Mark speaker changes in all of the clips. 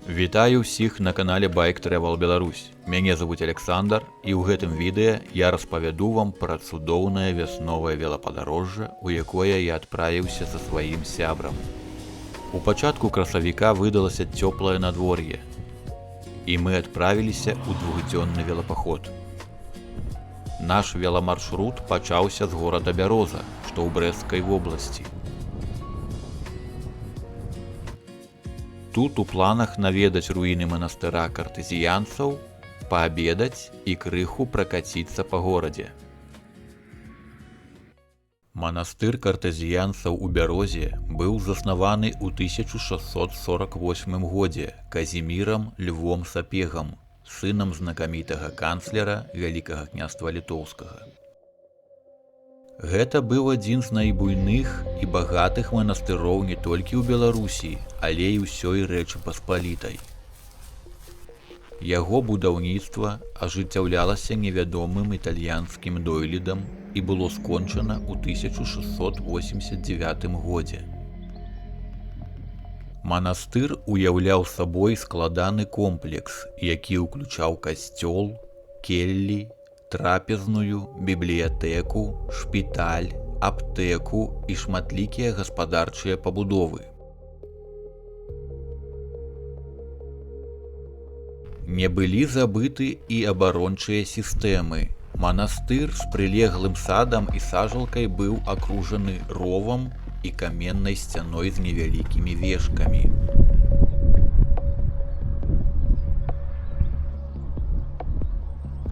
Speaker 1: Вітаю ўсіх на канале Bike Travel Беларусь. Мяне зовут Александр, і ў гэтым відэа я распавяду вам пра цудоўнае вясновае велападарожжа, у якое я адправіўся са сваім сябрам. У пачатку красавіка выдалася цёплае надвор'е, і мы адправіліся ў двухдзённы велапаход. Наш веламаршрут пачаўся з горада Бяроза, што ў Брэсцкай вобласці. Тут у планах наведаць руіны манастыра картэзіянцаў, паабедаць і крыху пракаціцца па горадзе. Манастыр картэзіянцаў у Бярозе быў заснаваны ў 1648 годзе Казімірам Львом Сапегам, сынам знакамітага канцлера Вялікага княства Літоўскага. Гэта быў адзін з найбуйных і багатых манастыроў не толькі ў Беларусі, але і ўсёй Рэчы Паспалітай. Яго будаўніцтва ажыццяўлялася невядомым італьянскім дойлідам і было скончана ў 1689 годзе. Манастыр уяўляў сабой складаны комплекс, які ўключаў касцёл, келлі, трапезную, бібліятэку, шпіталь, аптэку і шматлікія гаспадарчыя пабудовы. Не былі забыты і абарончыя сістэмы. Манастыр з прылеглым садам і сажалкай быў акружаны ровам і каменнай сцяной з невялікімі вежкамі.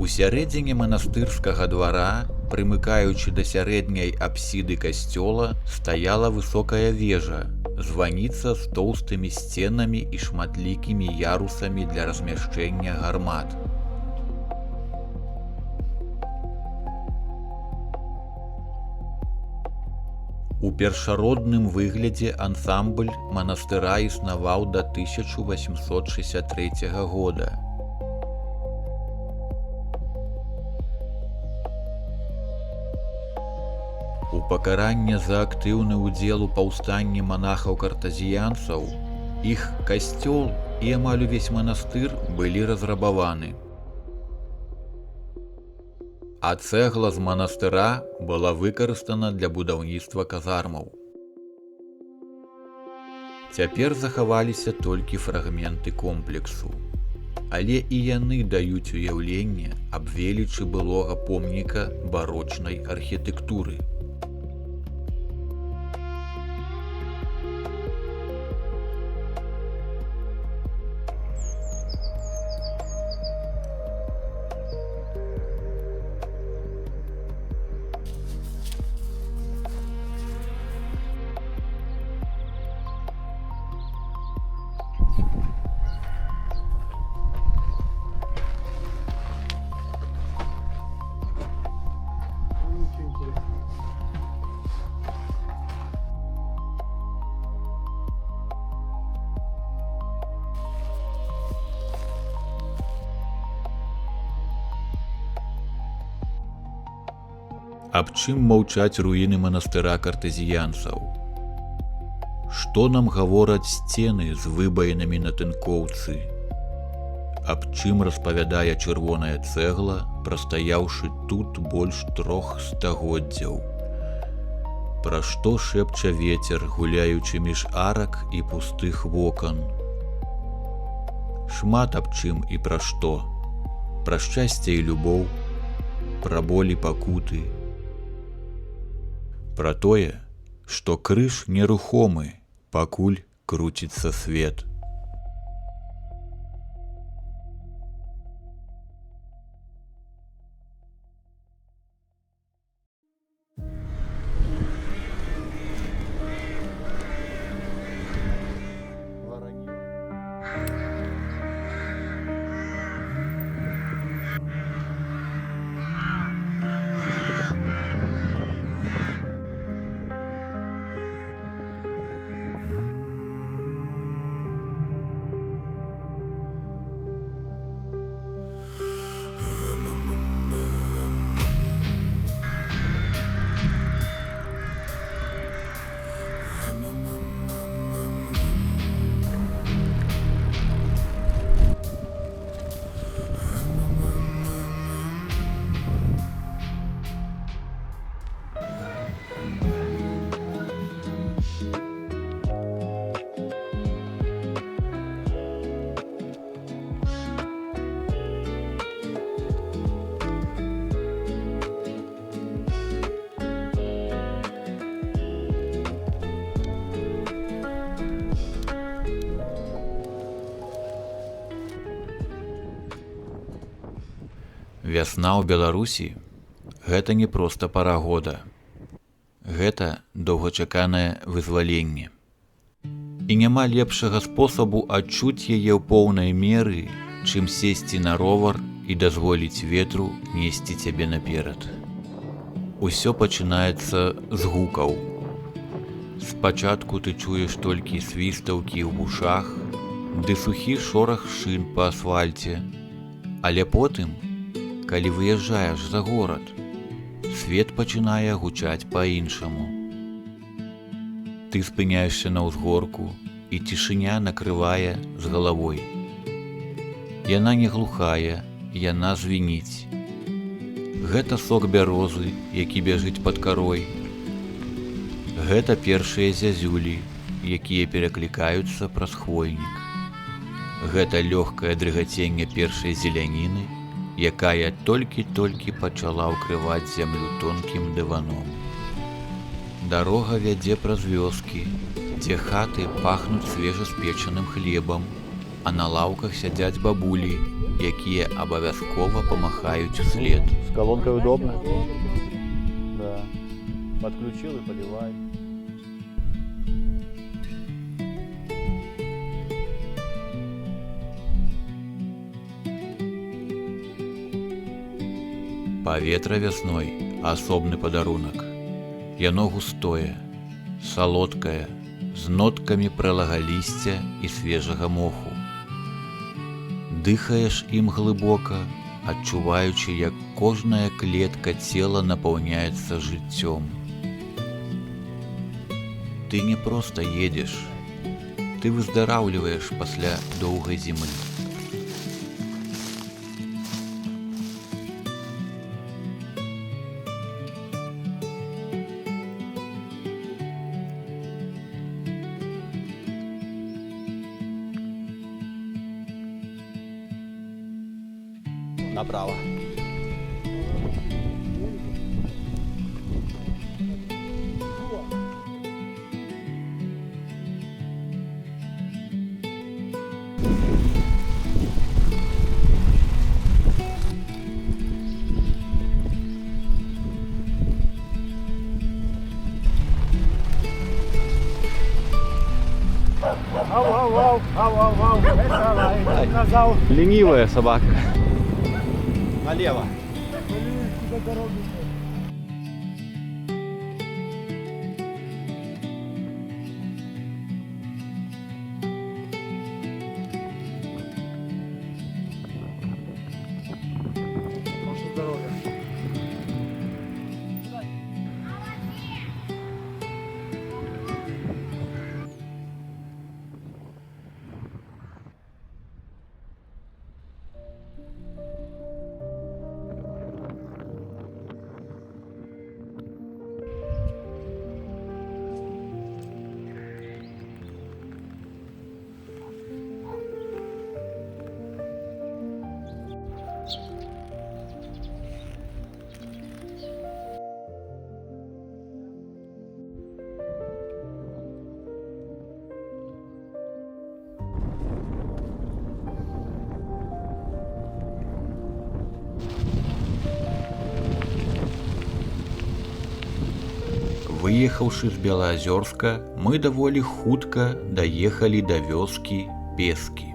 Speaker 1: У сярэдзіне манастырскага двара, прымыкаючы да сярэдняй апсіды касцёла, стаяла высокая вежа, званіца з тоўстымі сценамі і шматлікімі ярусамі для размяшчэння гармат. У першародным выглядзе ансамбль манастыра існаваў да 1863 года. У пакаранне за актыўны ўдзел у паўстанні манахаў-картэзіянцаў, іх касцёл і амаль увесь манастыр былі разрабаваны. А цэгла з манастыра была выкарыстана для будаўніцтва казармаў. Цяпер захаваліся толькі фрагменты комплексу, але і яны даюць уяўленне аб велічы былога помніка барочнай архітэктуры. Аб чым маўчаць руіны манастыра картэзіянцаў? Што нам гавораць сцены з выбаінамі на тынкоўцы? Аб чым распавядае чырвоная цэгла, прастаяўшы тут больш 3 стагоддзяў? Пра што шэпча вецер, гуляючы між арак і пустых вокон? Шмат аб чым і пра што. Пра шчасце і любоў, пра болі пакуты. Пра тое, што крыж нерухомы, пакуль круціцца свет. Вясна ў Беларусі – гэта не проста пара года. Гэта доўгачаканае вызваленне. І няма лепшага спосабу адчуць яе ў поўнай меры, чым сесці на ровар і дазволіць ветру несці цябе наперад. Усё пачынаецца з гукаў. Спачатку ты чуеш толькі свістаўкі ў вушах ды сухі шорах шын па асфальце, але потым, калі выязджаеш за горад, свет пачынае гучаць па-іншаму. Ты спыняешся на ўзгорку, і цішыня накрывае з галавой. Яна не глухая, яна звініць. Гэта сок бярозы, які бяжыць пад карой. Гэта першыя зязюлі, якія пераклікаюцца праз хвойнік. Гэта лёгкае дрыгаценне першай зеляніны, якая толькі-толькі пачала ўкрываць зямлю тонкім дываном. Дарога вядзе праз вёскі, дзе хаты пахнуць свежаспечаным хлебам, а на лаўках сядзяць бабулі, якія абавязкова памахаюць услед.
Speaker 2: С колонкой удобно? Да. Подключил и поливай.
Speaker 1: Паветра вясной – асобны падарунак. Яно густое, салодкае, з ноткамі прэлага лісця і свежага моху. Дыхаеш ім глыбока, адчуваючы, як кожная клетка цела напаўняецца жыццём. Ты не проста едзеш, ты выздараўліваеш пасля доўгай зімы.
Speaker 2: Направо. Ау, это ленивая собака. Налево. Ваше здоровье.
Speaker 1: Выехаўшы з Белаазёрска, мы даволі хутка даехалі да вёскі Пескі.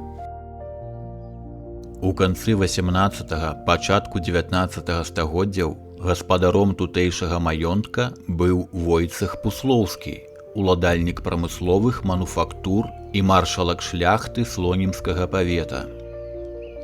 Speaker 1: У канцы 18-га, пачатку 19-га стагоддзяў гаспадаром тутэйшага маёнтка быў Войцэх Пуслоўскі, уладальнік прамысловых мануфактур і маршалак шляхты слонімскага павета.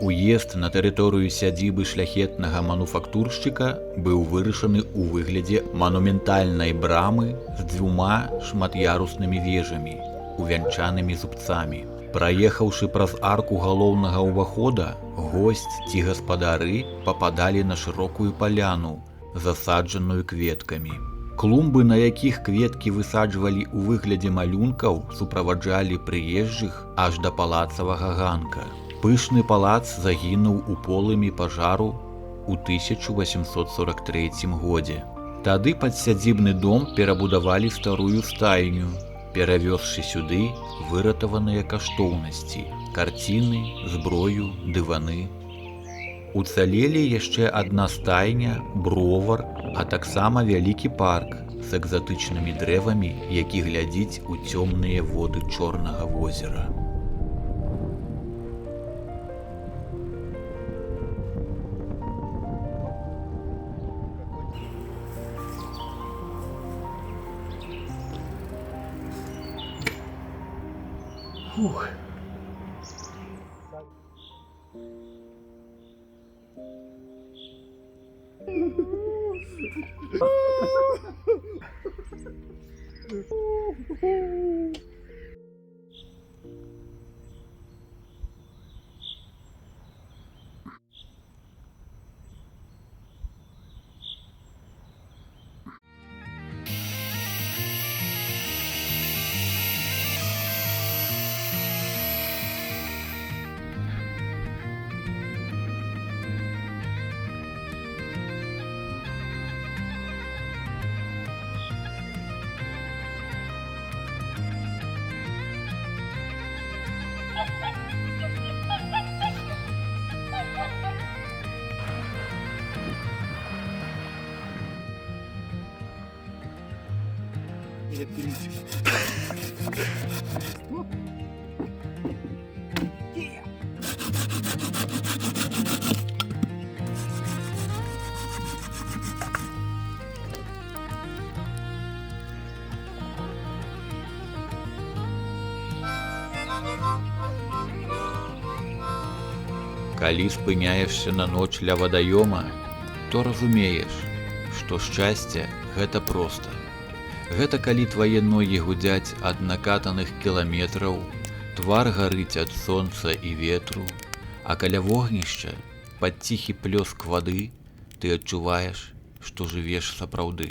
Speaker 1: Уезд на тэрыторыю сядзібы шляхетнага мануфактуршчыка быў вырашаны ў выглядзе манументальнай брамы з 2 шмат'яруснымі вежамі, увянчанымі зубцамі. Праехаўшы праз арку галоўнага ўвахода, госць ці гаспадары пападалі на шырокую паляну, засаджаную кветкамі. Клумбы, на якіх кветкі высаджвалі ў выглядзе малюнкаў, суправаджалі прыезджых аж да палацавага ганка. Пышны палац загінуў у полымі пажару ў 1843 годзе. Тады пад сядзібны дом перабудавалі старую стайню, перавёзшы сюды выратаваныя каштоўнасці, карціны, зброю, дываны. Уцалелі яшчэ адна стайня, бровар, а таксама вялікі парк з экзатычнымі дрэвамі, які глядзіць у цёмныя воды Чорнага возера.
Speaker 2: Фух.
Speaker 1: Калі спыняешся на ноч ля вадаёма, то разумееш, што шчасце гэта проста. Гэта калі твае ногі гудзяць ад накатаных кіламетраў, твар гарыць ад сонца і ветру, а каля вогнішча, пад ціхі плёск вады, ты адчуваеш, што жывеш сапраўды.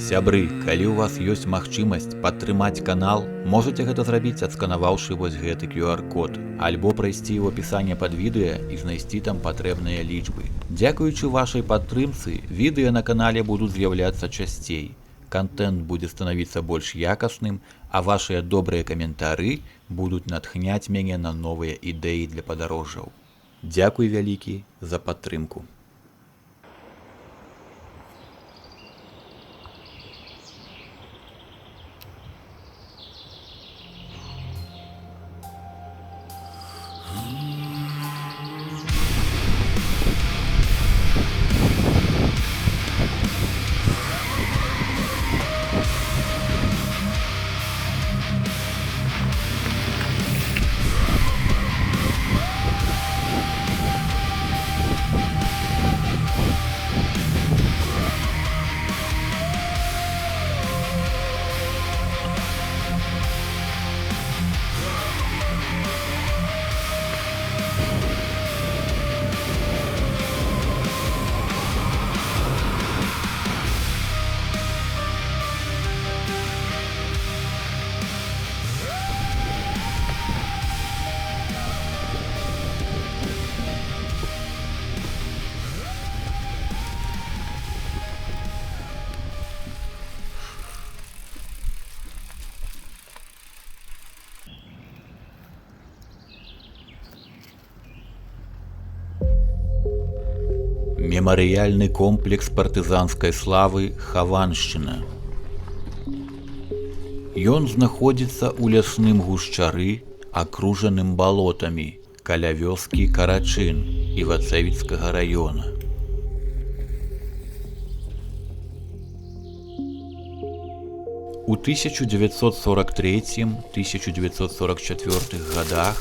Speaker 1: Сябры, калі ў вас ёсць магчымасць падтрымаць канал, можаце гэта зрабіць, адсканаваўшы вось гэты QR-код, альбо прайсці ў апісанне пад відэа і знайсці там патрэбныя лічбы. Дзякуючы вашай падтрымцы, відэа на канале будуць з'яўляцца часцей. Контент будзе станавіцца больш якасным, а вашыя добрыя каментары будуць натхняць мяне на новыя ідэі для падарожжаў. Дзякуй вялікі за падтрымку. Мемарыяльны комплекс партызанскай славы Хаваншчына. Ён знаходзіцца ў лясным гушчары, акружаным балотамі, каля вёскі Карачын Івацэвіцкага раёна. У 1943-1944 гадах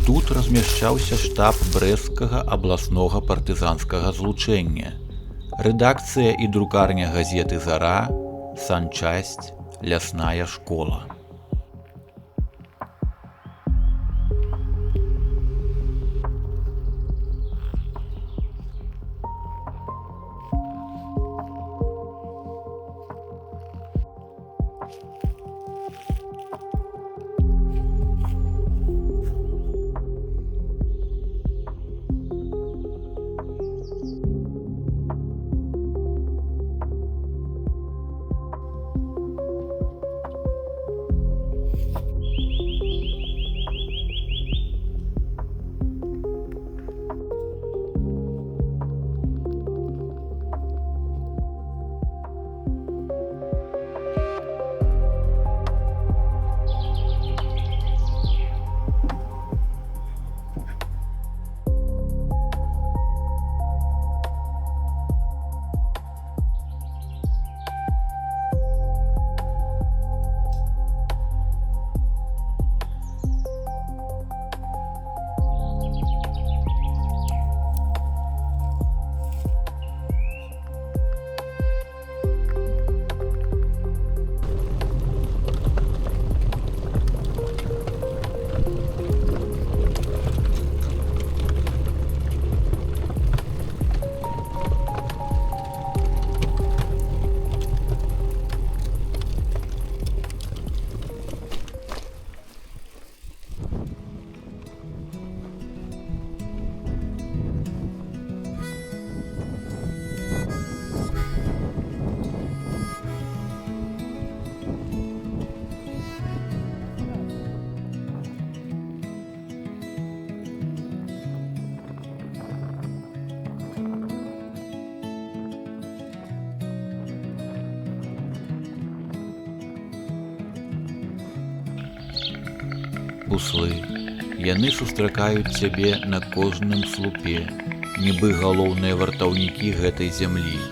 Speaker 1: тут размяшчаўся штаб брэсцкага абласнога партызанскага злучэння, рэдакцыя і друкарня газеты «Зара», санчасць, лясная школа. Буслы, яны сустракаюць цябе на кожным слупе, нібы галоўныя вартаўнікі гэтай зямлі.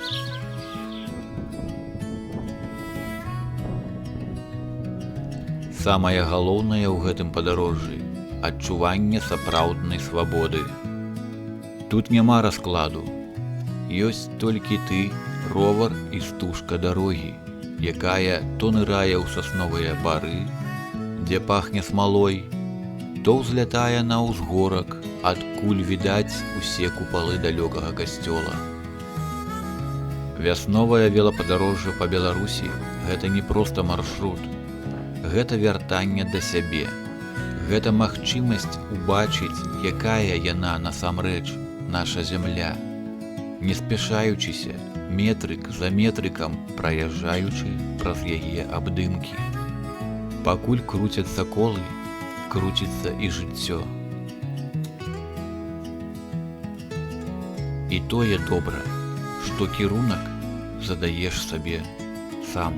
Speaker 1: Самае галоўнае ў гэтым падарожжы – адчуванне сапраўднай свабоды. Тут няма раскладу. Ёсць толькі ты, ровар і стужка дарогі, якая то нырае ў сасновыя бары, дзе пахне смалой, то ўзлятае на ўзгорак, адкуль відаць усе купалы далёкага касцёла. Вясновае велападарожжа па Беларусі – гэта не проста маршрут. Гэта вяртанне да сябе. Гэта магчымасць убачыць, якая яна насамрэч, наша зямля. Не спяшаючыся, метрык за метрыкам праязджаючы праз яе абдымкі. Пакуль круцяцца колы, круціцца і жыццё. І тое добра, што кірунак задаеш сабе сам.